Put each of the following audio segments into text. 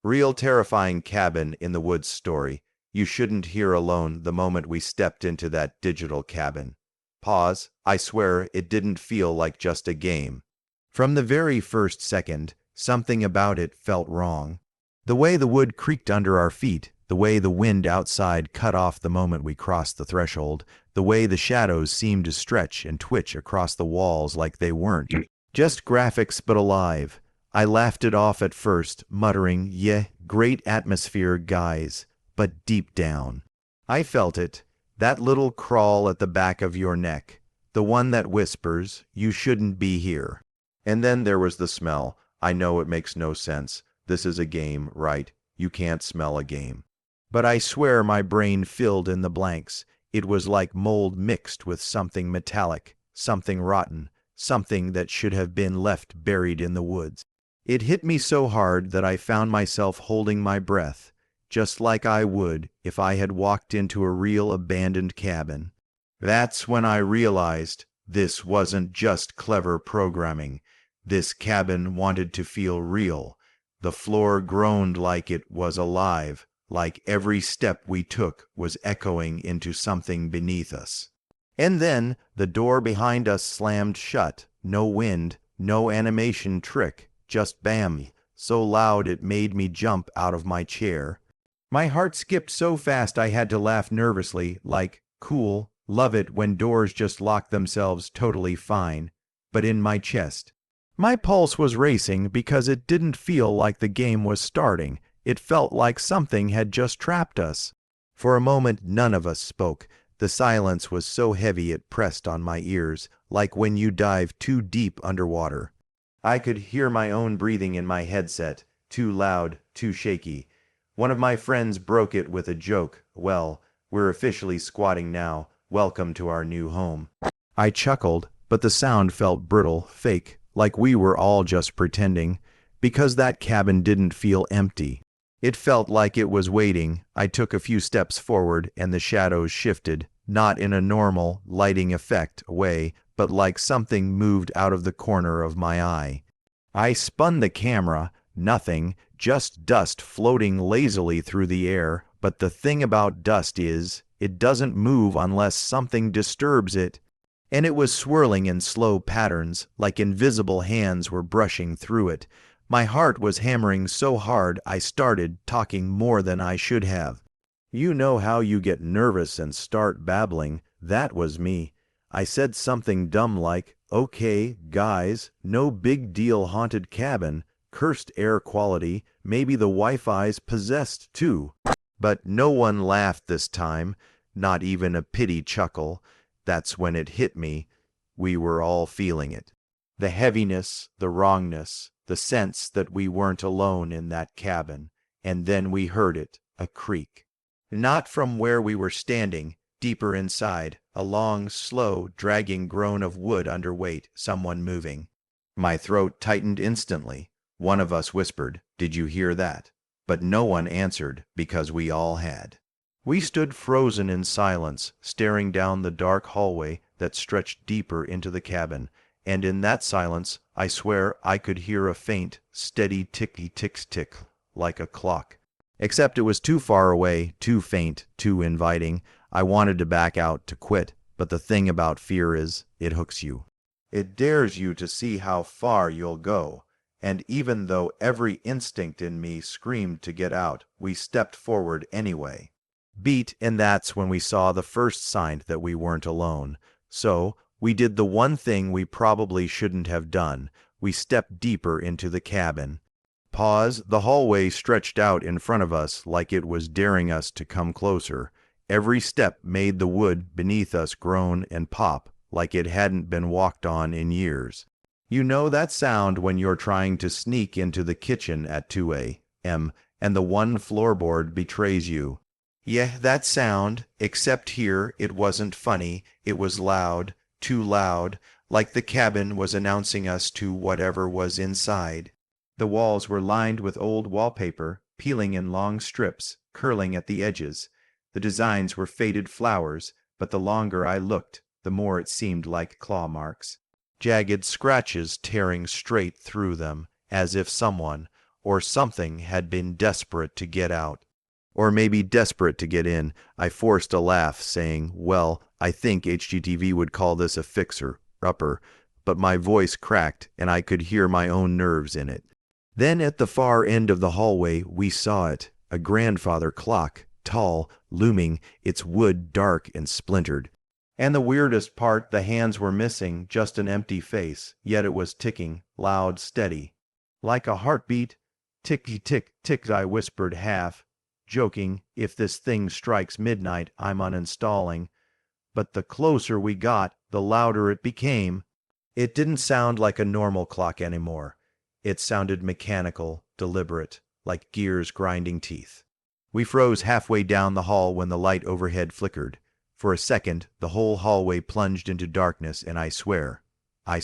Real terrifying cabin in the woods story. You shouldn't hear alone the moment we stepped into that digital cabin. Pause. I swear it didn't feel like just a game. From the very first second, something about it felt wrong. The way the wood creaked under our feet, the way the wind outside cut off the moment we crossed the threshold, the way the shadows seemed to stretch and twitch across the walls like they weren't just graphics but alive. I laughed it off at first, muttering, "Yeah, great atmosphere, guys." But deep down, I felt it, that little crawl at the back of your neck, the one that whispers, "You shouldn't be here." And then there was the smell. I know it makes no sense. This is a game, right? You can't smell a game. But I swear my brain filled in the blanks. It was like mold mixed with something metallic, something rotten, something that should have been left buried in the woods. It hit me so hard that I found myself holding my breath, just like I would if I had walked into a real abandoned cabin. That's when I realized this wasn't just clever programming. This cabin wanted to feel real. The floor groaned like it was alive, like every step we took was echoing into something beneath us. And then the door behind us slammed shut. No wind, no animation trick, just bam, so loud it made me jump out of my chair. My heart skipped so fast I had to laugh nervously, like, cool, love it when doors just lock themselves totally fine. But in my chest, my pulse was racing because it didn't feel like the game was starting. It felt like something had just trapped us. For a moment, none of us spoke. The silence was so heavy it pressed on my ears, like when you dive too deep underwater. I could hear my own breathing in my headset, too loud, too shaky. One of my friends broke it with a joke. "Well, we're officially squatting now. Welcome to our new home." I chuckled, but the sound felt brittle, fake, like we were all just pretending, because that cabin didn't feel empty. It felt like it was waiting. I took a few steps forward, and the shadows shifted, not in a normal, lighting effect way, but like something moved out of the corner of my eye. I spun the camera. Nothing, just dust floating lazily through the air, but the thing about dust is, it doesn't move unless something disturbs it. And it was swirling in slow patterns, like invisible hands were brushing through it. My heart was hammering so hard I started talking more than I should have. You know how you get nervous and start babbling. That was me. I said something dumb like, "Okay, guys, no big deal haunted cabin, cursed air quality, maybe the Wi-Fi's possessed too." But no one laughed this time, not even a pity chuckle. That's when it hit me. We were all feeling it. The heaviness, the wrongness, the sense that we weren't alone in that cabin. And then we heard it, a creak. Not from where we were standing, deeper inside, a long, slow, dragging groan of wood under weight, someone moving. My throat tightened instantly. One of us whispered, "Did you hear that?" But no one answered, because we all had. We stood frozen in silence, staring down the dark hallway that stretched deeper into the cabin, and in that silence, I swear I could hear a faint, steady ticky-tick-tick, like a clock. Except it was too far away, too faint, too inviting. I wanted to back out, to quit, but the thing about fear is, it hooks you. It dares you to see how far you'll go. And even though every instinct in me screamed to get out, we stepped forward anyway. Beat, and that's when we saw the first sign that we weren't alone. So, we did the one thing we probably shouldn't have done. We stepped deeper into the cabin. Pause. The hallway stretched out in front of us like it was daring us to come closer. Every step made the wood beneath us groan and pop like it hadn't been walked on in years. You know that sound when you're trying to sneak into the kitchen at 2 a.m. and the one floorboard betrays you. Yeah, that sound, except here it wasn't funny, it was loud, too loud, like the cabin was announcing us to whatever was inside. The walls were lined with old wallpaper, peeling in long strips, curling at the edges. The designs were faded flowers, but the longer I looked, the more it seemed like claw marks. Jagged scratches tearing straight through them, as if someone, or something had been desperate to get out. Or maybe desperate to get in. I forced a laugh, saying, well, I think HGTV would call this a fixer-upper, but my voice cracked and I could hear my own nerves in it. Then at the far end of the hallway we saw it, a grandfather clock, tall, looming, its wood dark and splintered. And the weirdest part, the hands were missing, just an empty face, yet it was ticking, loud, steady. Like a heartbeat. Tick-tick-tick, I whispered half, joking, if this thing strikes midnight, I'm uninstalling. But the closer we got, the louder it became. It didn't sound like a normal clock anymore. It sounded mechanical, deliberate, like gears grinding teeth. We froze halfway down the hall when the light overhead flickered. For a second, the whole hallway plunged into darkness, and I swear, I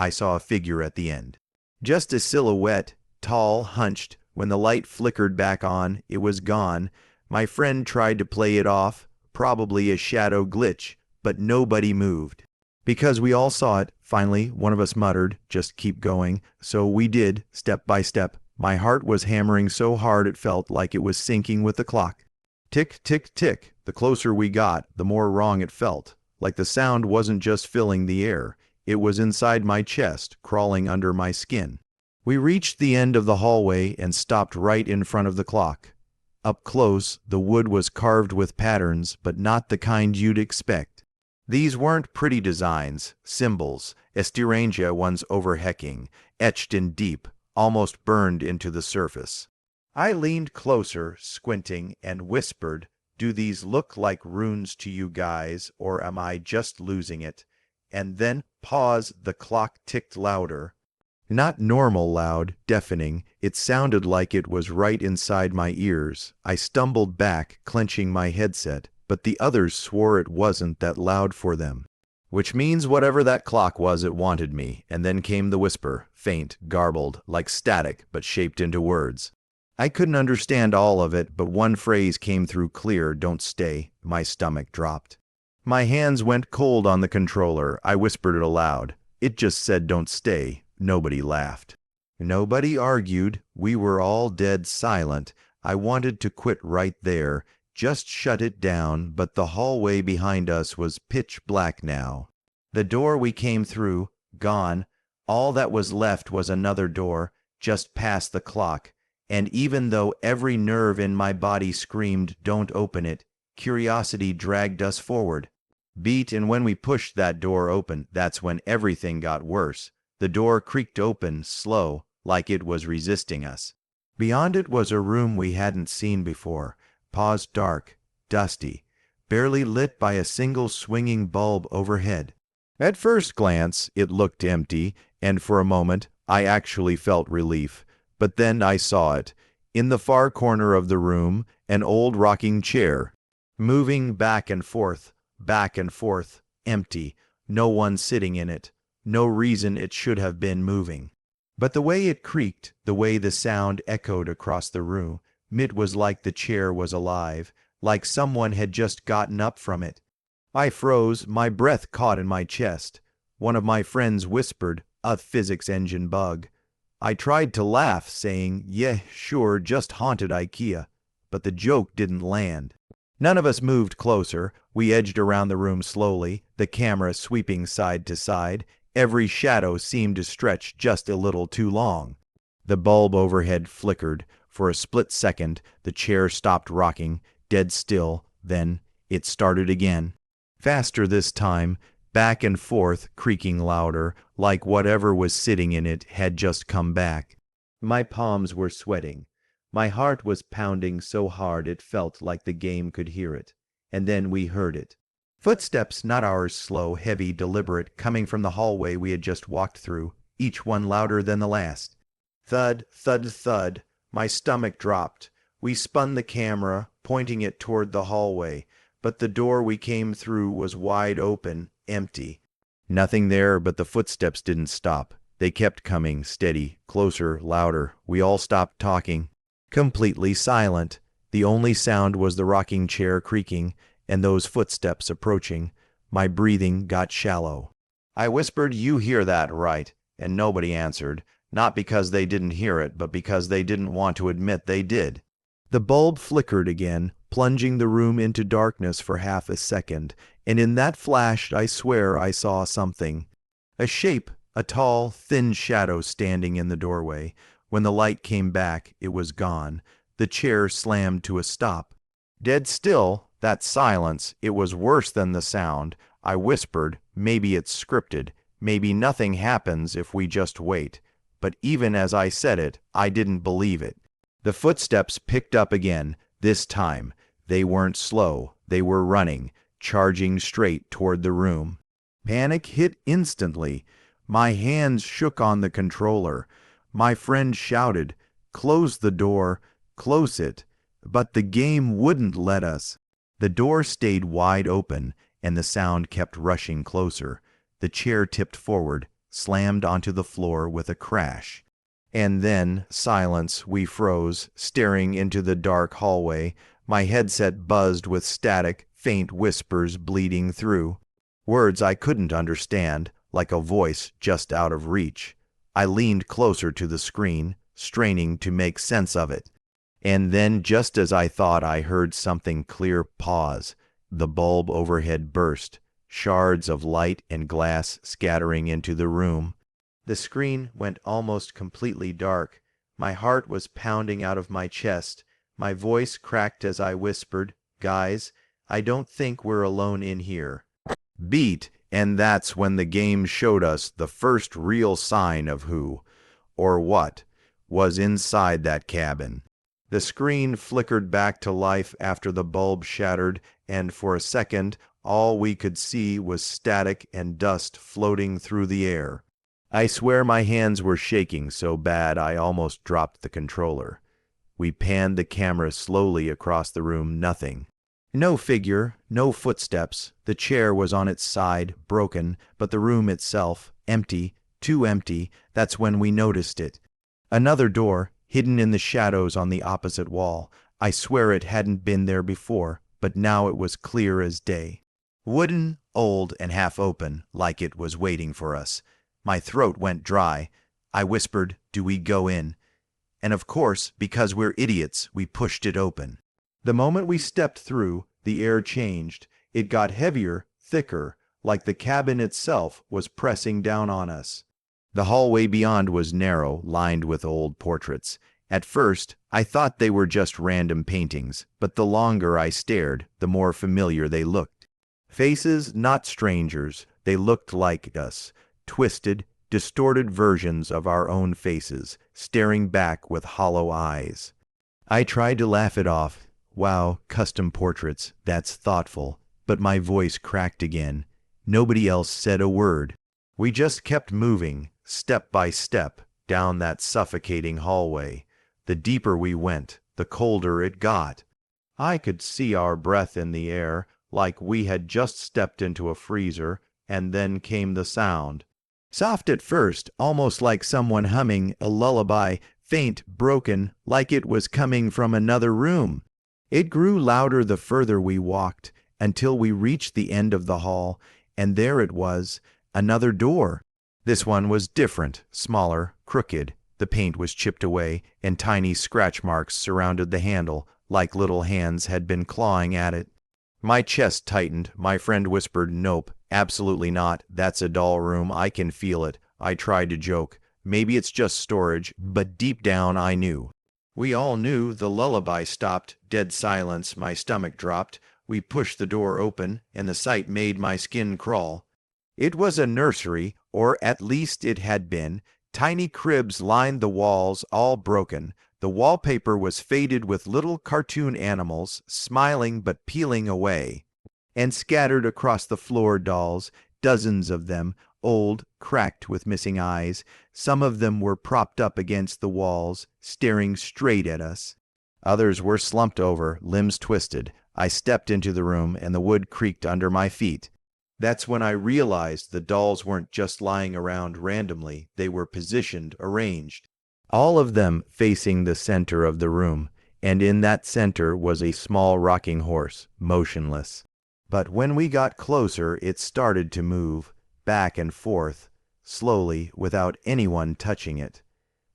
saw a figure at the end. Just a silhouette, tall, hunched. When the light flickered back on, it was gone. My friend tried to play it off, probably a shadow glitch, but nobody moved. Because we all saw it, finally, one of us muttered, just keep going. So we did, step by step. My heart was hammering so hard it felt like it was syncing with the clock. Tick, tick, tick. The closer we got, the more wrong it felt. Like the sound wasn't just filling the air. It was inside my chest, crawling under my skin. We reached the end of the hallway and stopped right in front of the clock. Up close, the wood was carved with patterns, but not the kind you'd expect. These weren't pretty designs, symbols, Estirangia ones overhecking, etched in deep, almost burned into the surface. I leaned closer, squinting, and whispered, do these look like runes to you guys, or am I just losing it? And then, pause, the clock ticked louder. Not normal loud, deafening, it sounded like it was right inside my ears. I stumbled back, clenching my headset, but the others swore it wasn't that loud for them. Which means whatever that clock was, it wanted me, and then came the whisper, faint, garbled, like static, but shaped into words. I couldn't understand all of it, but one phrase came through clear, don't stay. My stomach dropped. My hands went cold on the controller. I whispered it aloud. It just said don't stay. Nobody laughed. Nobody argued. We were all dead silent. I wanted to quit right there, just shut it down, but the hallway behind us was pitch black now. The door we came through, gone. All that was left was another door, just past the clock, and even though every nerve in my body screamed, don't open it, curiosity dragged us forward. And when we pushed that door open, that's when everything got worse. The door creaked open, slow, like it was resisting us. Beyond it was a room we hadn't seen before, paused dark, dusty, barely lit by a single swinging bulb overhead. At first glance, it looked empty, and for a moment, I actually felt relief. But then I saw it. In the far corner of the room, an old rocking chair, moving back and forth, empty, no one sitting in it. No reason it should have been moving. But the way it creaked, the way the sound echoed across the room, it was like the chair was alive, like someone had just gotten up from it. I froze, my breath caught in my chest. One of my friends whispered, a physics engine bug. I tried to laugh, saying, yeah, sure, just haunted IKEA. But the joke didn't land. None of us moved closer. We edged around the room slowly, the camera sweeping side to side. Every shadow seemed to stretch just a little too long. The bulb overhead flickered. For a split second, the chair stopped rocking, dead still. Then it started again. Faster this time, back and forth, creaking louder, like whatever was sitting in it had just come back. My palms were sweating. My heart was pounding so hard it felt like the game could hear it. And then we heard it. Footsteps, not ours, slow, heavy, deliberate, coming from the hallway we had just walked through, each one louder than the last. Thud, thud, thud. My stomach dropped. We spun the camera, pointing it toward the hallway, but the door we came through was wide open, empty. Nothing there, but the footsteps didn't stop. They kept coming, steady, closer, louder. We all stopped talking. Completely silent. The only sound was the rocking chair creaking, and those footsteps approaching. My breathing got shallow. I whispered, you hear that, right? And nobody answered. Not because they didn't hear it, but because they didn't want to admit they did. The bulb flickered again, plunging the room into darkness for half a second, and in that flash I swear I saw something. A shape, a tall, thin shadow standing in the doorway. When the light came back, it was gone. The chair slammed to a stop. Dead still, that silence, it was worse than the sound. I whispered, maybe it's scripted, maybe nothing happens if we just wait. But even as I said it, I didn't believe it. The footsteps picked up again, this time. They weren't slow, they were running, charging straight toward the room. Panic hit instantly. My hands shook on the controller. My friend shouted, "Close the door, close it." But the game wouldn't let us. The door stayed wide open, and the sound kept rushing closer. The chair tipped forward, slammed onto the floor with a crash. And then, silence, we froze, staring into the dark hallway. My headset buzzed with static, faint whispers bleeding through. Words I couldn't understand, like a voice just out of reach. I leaned closer to the screen, straining to make sense of it. And then, just as I thought I heard something clear pause, the bulb overhead burst, shards of light and glass scattering into the room. The screen went almost completely dark. My heart was pounding out of my chest. My voice cracked as I whispered, "Guys, I don't think we're alone in here." Beat, and that's when the game showed us the first real sign of who, or what, was inside that cabin. The screen flickered back to life after the bulb shattered, and for a second, all we could see was static and dust floating through the air. I swear my hands were shaking so bad I almost dropped the controller. We panned the camera slowly across the room, nothing. No figure, no footsteps. The chair was on its side, broken, but the room itself, empty, too empty. That's when we noticed it. Another door, hidden in the shadows on the opposite wall. I swear it hadn't been there before, but now it was clear as day. Wooden, old, and half open, like it was waiting for us. My throat went dry. I whispered, "Do we go in?" And of course, because we're idiots, we pushed it open. The moment we stepped through, the air changed. It got heavier, thicker, like the cabin itself was pressing down on us. The hallway beyond was narrow, lined with old portraits. At first, I thought they were just random paintings, but the longer I stared, the more familiar they looked. Faces, not strangers, they looked like us. Twisted, distorted versions of our own faces, staring back with hollow eyes. I tried to laugh it off. Wow, custom portraits, that's thoughtful. But my voice cracked again. Nobody else said a word. We just kept moving, step by step, down that suffocating hallway. The deeper we went, the colder it got. I could see our breath in the air, like we had just stepped into a freezer, and then came the sound. Soft at first, almost like someone humming a lullaby, faint, broken, like it was coming from another room. It grew louder the further we walked, until we reached the end of the hall, and there it was, another door. This one was different, smaller, crooked. The paint was chipped away, and tiny scratch marks surrounded the handle, like little hands had been clawing at it. My chest tightened. My friend whispered, "Nope, absolutely not. That's a doll room. I can feel it." I tried to joke. Maybe it's just storage, but deep down I knew. We all knew. The lullaby stopped. Dead silence. My stomach dropped. We pushed the door open, and the sight made my skin crawl. It was a nursery, or at least it had been. Tiny cribs lined the walls, all broken. The wallpaper was faded with little cartoon animals, smiling but peeling away. And scattered across the floor dolls, dozens of them, old, cracked with missing eyes. Some of them were propped up against the walls, staring straight at us. Others were slumped over, limbs twisted. I stepped into the room, and the wood creaked under my feet. That's when I realized the dolls weren't just lying around randomly. They were positioned, arranged. All of them facing the center of the room, and in that center was a small rocking horse, motionless. But when we got closer, it started to move, back and forth, slowly, without anyone touching it.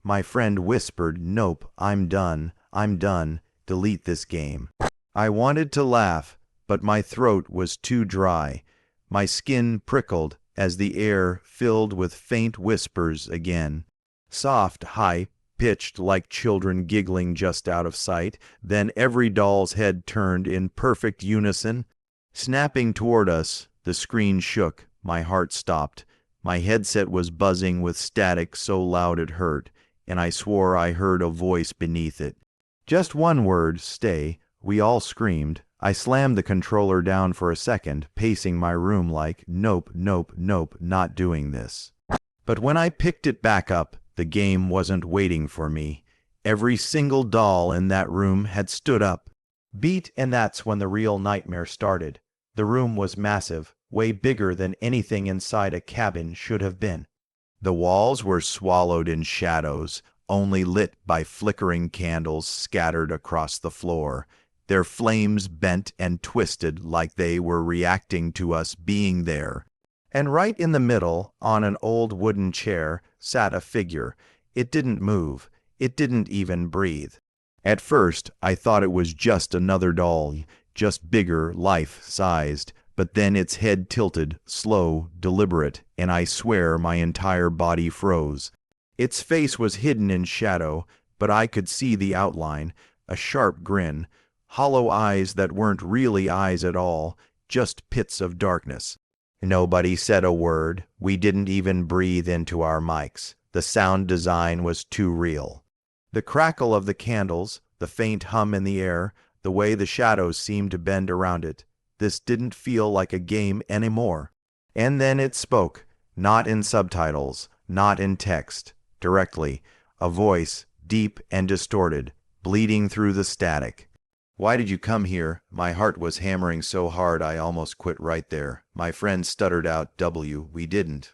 My friend whispered, "Nope, I'm done. I'm done. Delete this game." I wanted to laugh, but my throat was too dry. My skin prickled as the air filled with faint whispers again. Soft, high-pitched like children giggling just out of sight. Then every doll's head turned in perfect unison. Snapping toward us, the screen shook. My heart stopped. My headset was buzzing with static so loud it hurt, and I swore I heard a voice beneath it. Just one word, "Stay." We all screamed. I slammed the controller down for a second, pacing my room like, "Nope, nope, nope, not doing this." But when I picked it back up, the game wasn't waiting for me. Every single doll in that room had stood up. Beat, and that's when the real nightmare started. The room was massive, way bigger than anything inside a cabin should have been. The walls were swallowed in shadows, only lit by flickering candles scattered across the floor. Their flames bent and twisted like they were reacting to us being there. And right in the middle, on an old wooden chair, sat a figure. It didn't move. It didn't even breathe. At first, I thought it was just another doll, just bigger, life-sized. But then its head tilted, slow, deliberate, and I swear my entire body froze. Its face was hidden in shadow, but I could see the outline, a sharp grin, hollow eyes that weren't really eyes at all, just pits of darkness. Nobody said a word. We didn't even breathe into our mics. The sound design was too real. The crackle of the candles, the faint hum in the air, the way the shadows seemed to bend around it. This didn't feel like a game anymore. And then it spoke, not in subtitles, not in text, directly, a voice, deep and distorted, bleeding through the static. "Why did you come here?" My heart was hammering so hard I almost quit right there. My friend stuttered out, We didn't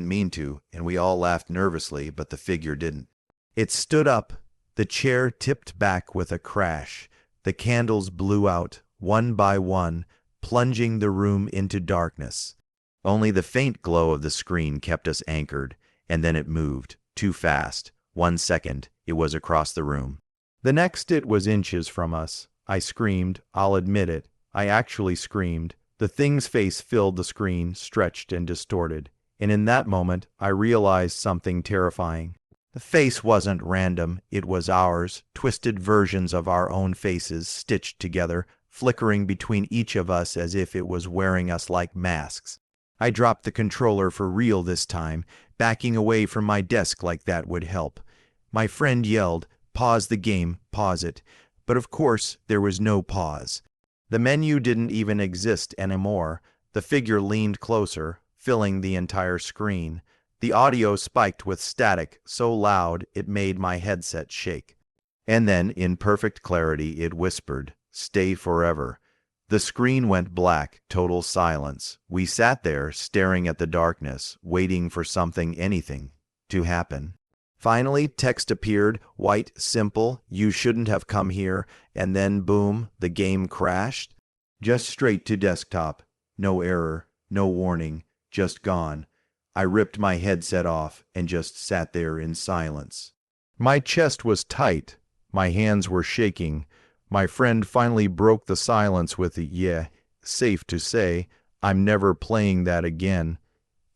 mean to," and we all laughed nervously, but the figure didn't. It stood up. The chair tipped back with a crash. The candles blew out, one by one, plunging the room into darkness. Only the faint glow of the screen kept us anchored, and then it moved, too fast. 1 second, it was across the room. The next, it was inches from us. I screamed. I'll admit it. I actually screamed. The thing's face filled the screen, stretched and distorted. And in that moment, I realized something terrifying. The face wasn't random. It was ours, twisted versions of our own faces, stitched together, flickering between each of us as if it was wearing us like masks. I dropped the controller for real this time. Backing away from my desk like that would help. My friend yelled, "Pause the game, pause it." But of course, there was no pause. The menu didn't even exist anymore. The figure leaned closer, filling the entire screen. The audio spiked with static, so loud it made my headset shake. And then, in perfect clarity, it whispered, "Stay forever." The screen went black, total silence. We sat there, staring at the darkness, waiting for something, anything, to happen. Finally, text appeared, white, simple, "You shouldn't have come here," and then boom, the game crashed. Just straight to desktop. No error, no warning, just gone. I ripped my headset off and just sat there in silence. My chest was tight. My hands were shaking. My friend finally broke the silence with a, "Yeah, safe to say, I'm never playing that again."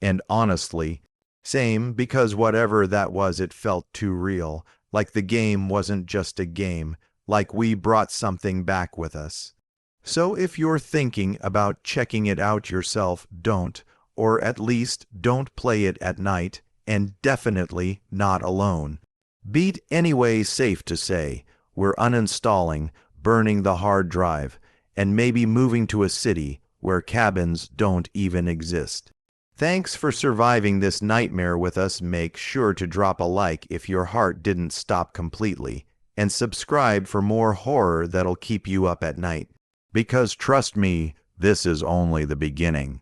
And honestly, same, because whatever that was, it felt too real. Like the game wasn't just a game. Like we brought something back with us. So if you're thinking about checking it out yourself, don't. Or at least don't play it at night, and definitely not alone. Beat anyway, safe to say. We're uninstalling, burning the hard drive, and maybe moving to a city where cabins don't even exist. Thanks for surviving this nightmare with us. Make sure to drop a like if your heart didn't stop completely, and subscribe for more horror that'll keep you up at night. Because trust me, this is only the beginning.